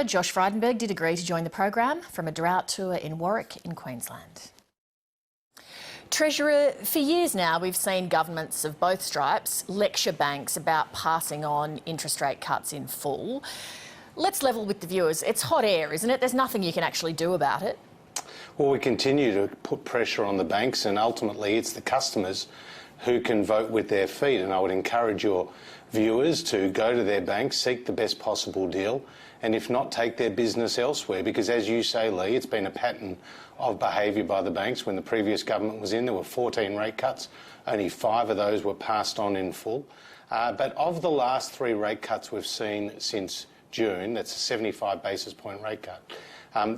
Josh Frydenberg did agree to join the program from a drought tour in Warwick in Queensland. Treasurer, for years now we've seen governments of both stripes lecture banks about passing on interest rate cuts in full. Let's level with the viewers. It's hot air, isn't it? There's nothing you can actually do about it. Well, we continue to put pressure on the banks, and ultimately it's the customers who can vote with their feet. And I would encourage your viewers to go to their banks, seek the best possible deal, and if not, take their business elsewhere. Because as you say, Leigh, it's been a pattern of behaviour by the banks. When the previous government was in, there were 14 rate cuts. Only 5 of those were passed on in full. But of the last 3 rate cuts we've seen since June, that's a 75 basis point rate cut,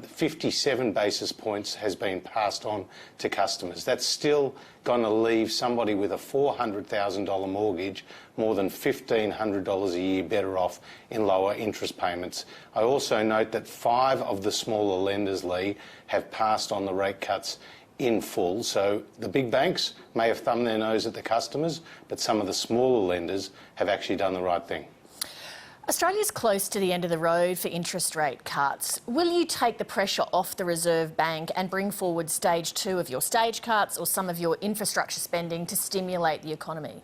57 basis points has been passed on to customers. That's still going to leave somebody with a $400,000 mortgage more than $1,500 a year better off in lower interest payments. I also note that 5 of the smaller lenders, Leigh, have passed on the rate cuts in full. So the big banks may have thumbed their nose at the customers, but some of the smaller lenders have actually done the right thing. Australia's close to the end of the road for interest rate cuts. Will you take the pressure off the Reserve Bank and bring forward stage 2 of your stage cuts or some of your infrastructure spending to stimulate the economy?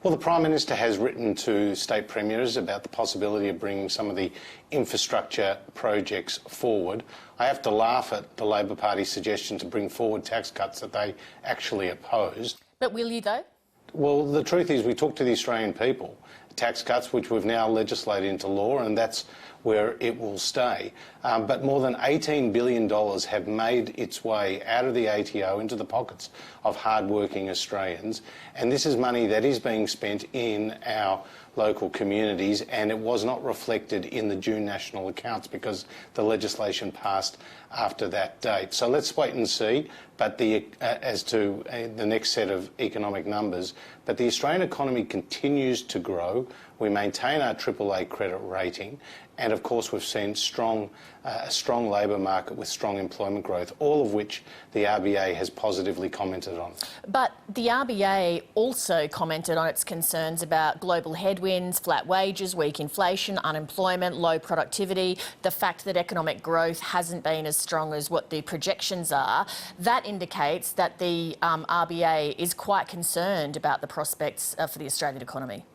Well, the Prime Minister has written to state premiers about the possibility of bringing some of the infrastructure projects forward. I have to laugh at the Labor Party's suggestion to bring forward tax cuts that they actually opposed. But will you, though? Well, the truth is we talk to the Australian people. Tax cuts, which we've now legislated into law, and that's where it will stay. But more than $18 billion have made its way out of the ATO into the pockets of hard-working Australians. And this is money that is being spent in our local communities, and it was not reflected in the June national accounts because the legislation passed after that date. So let's wait and see as to the next set of economic numbers. But the Australian economy continues to grow. We maintain our AAA credit rating, and of course we've seen a strong labour market with strong employment growth, all of which the RBA has positively commented on. But the RBA also commented on its concerns about global headwinds, flat wages, weak inflation, unemployment, low productivity, the fact that economic growth hasn't been as strong as what the projections are. That indicates that the RBA is quite concerned about the prospects for the Australian economy.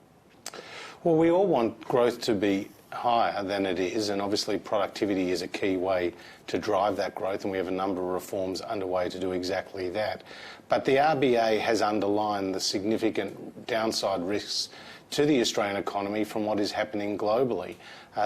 Well, we all want growth to be higher than it is, and obviously productivity is a key way to drive that growth, and we have a number of reforms underway to do exactly that. But the RBA has underlined the significant downside risks to the Australian economy from what is happening globally.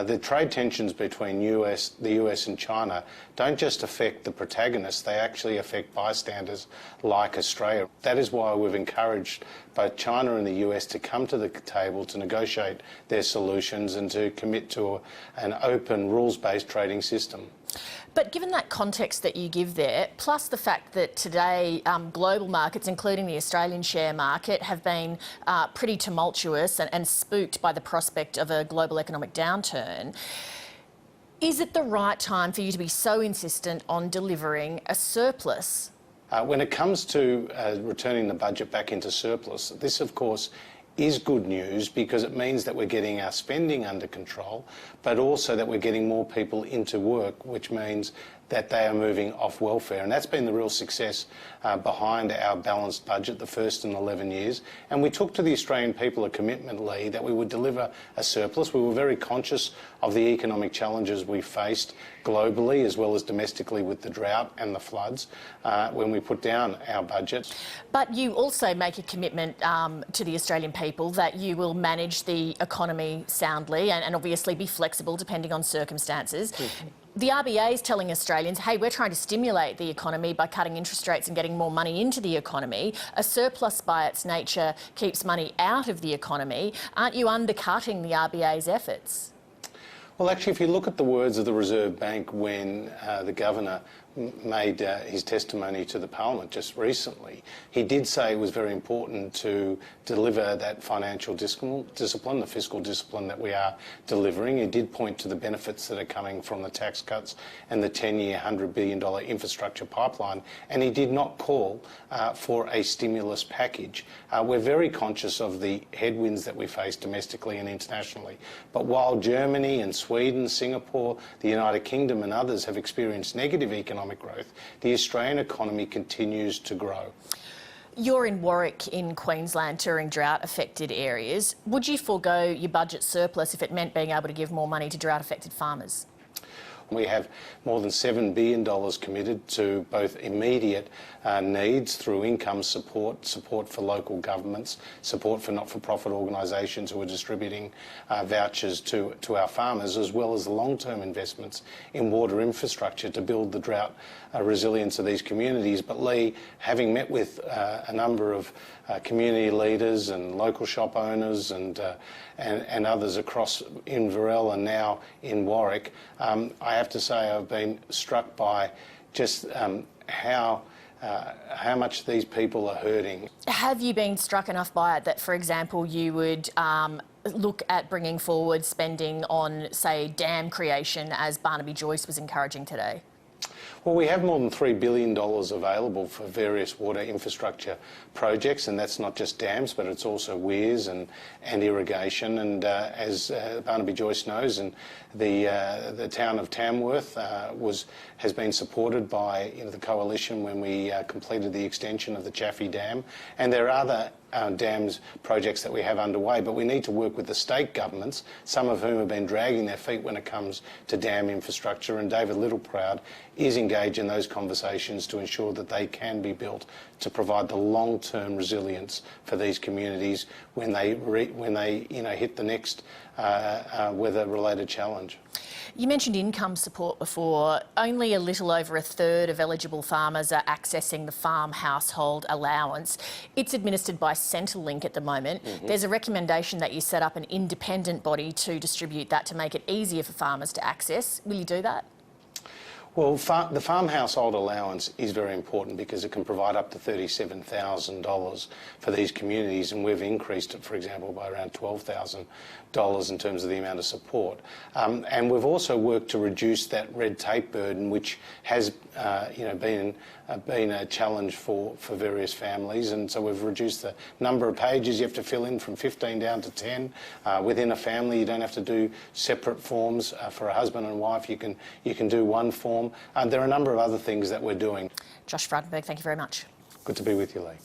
The trade tensions between the US and China don't just affect the protagonists, they actually affect bystanders like Australia. That is why we've encouraged both China and the US to come to the table to negotiate their solutions and to commit to an open, rules-based trading system. But given that context that you give there, plus the fact that today global markets, including the Australian share market, have been pretty tumultuous and spooked by the prospect of a global economic downturn, is it the right time for you to be so insistent on delivering a surplus? When it comes to returning the budget back into surplus, this, of course, is good news because it means that we're getting our spending under control, but also that we're getting more people into work, which means that they are moving off welfare. And that's been the real success behind our balanced budget, the first in 11 years. And we took to the Australian people a commitment, Leigh, that we would deliver a surplus. We were very conscious of the economic challenges we faced globally as well as domestically with the drought and the floods when we put down our budget. But you also make a commitment to the Australian people that you will manage the economy soundly and obviously be flexible depending on circumstances. The RBA is telling Australians, hey, we're trying to stimulate the economy by cutting interest rates and getting more money into the economy. A surplus by its nature keeps money out of the economy. Aren't you undercutting the RBA's efforts? Well, actually, if you look at the words of the Reserve Bank when the Governor made his testimony to the Parliament just recently, he did say it was very important to deliver that financial discipline, the fiscal discipline that we are delivering. He did point to the benefits that are coming from the tax cuts and the 10-year, $100 billion infrastructure pipeline, and he did not call for a stimulus package. We're very conscious of the headwinds that we face domestically and internationally, but while Germany and Sweden, Singapore, the United Kingdom and others have experienced negative economic growth, the Australian economy continues to grow. You're in Warwick in Queensland touring drought-affected areas. Would you forego your budget surplus if it meant being able to give more money to drought-affected farmers? We have more than $7 billion committed to both immediate needs through income support, support for local governments, support for not-for-profit organisations who are distributing vouchers to our farmers, as well as the long-term investments in water infrastructure to build the drought resilience of these communities. But Leigh, having met with a number of community leaders and local shop owners and others across Inverell and now in Warwick, I have to say I've been struck by just how much these people are hurting. Have you been struck enough by it that, for example, you would look at bringing forward spending on, say, dam creation, as Barnaby Joyce was encouraging today? Well, we have more than $3 billion available for various water infrastructure projects, and that's not just dams, but it's also weirs and irrigation. And as Barnaby Joyce knows, and the town of Tamworth has been supported by the coalition when we completed the extension of the Chaffey Dam, and there are other dams projects that we have underway, but we need to work with the state governments, some of whom have been dragging their feet when it comes to dam infrastructure, and David Littleproud is engaged in those conversations to ensure that they can be built to provide the long-term resilience for these communities when they hit the next weather-related challenge. You mentioned income support before. Only a little over a third of eligible farmers are accessing the farm household allowance. It's administered by Centrelink at the moment. There's a recommendation that you set up an independent body to distribute that to make it easier for farmers to access. Will you do that? Well, the farm household allowance is very important because it can provide up to $37,000 for these communities, and we've increased it, for example, by around $12,000 in terms of the amount of support. And we've also worked to reduce that red tape burden, which has been a challenge for various families, and so we've reduced the number of pages you have to fill in from 15 down to 10. Within a family, you don't have to do separate forms. For a husband and wife, you can do one form. There are a number of other things that we're doing. Josh Frydenberg, thank you very much. Good to be with you, Leigh.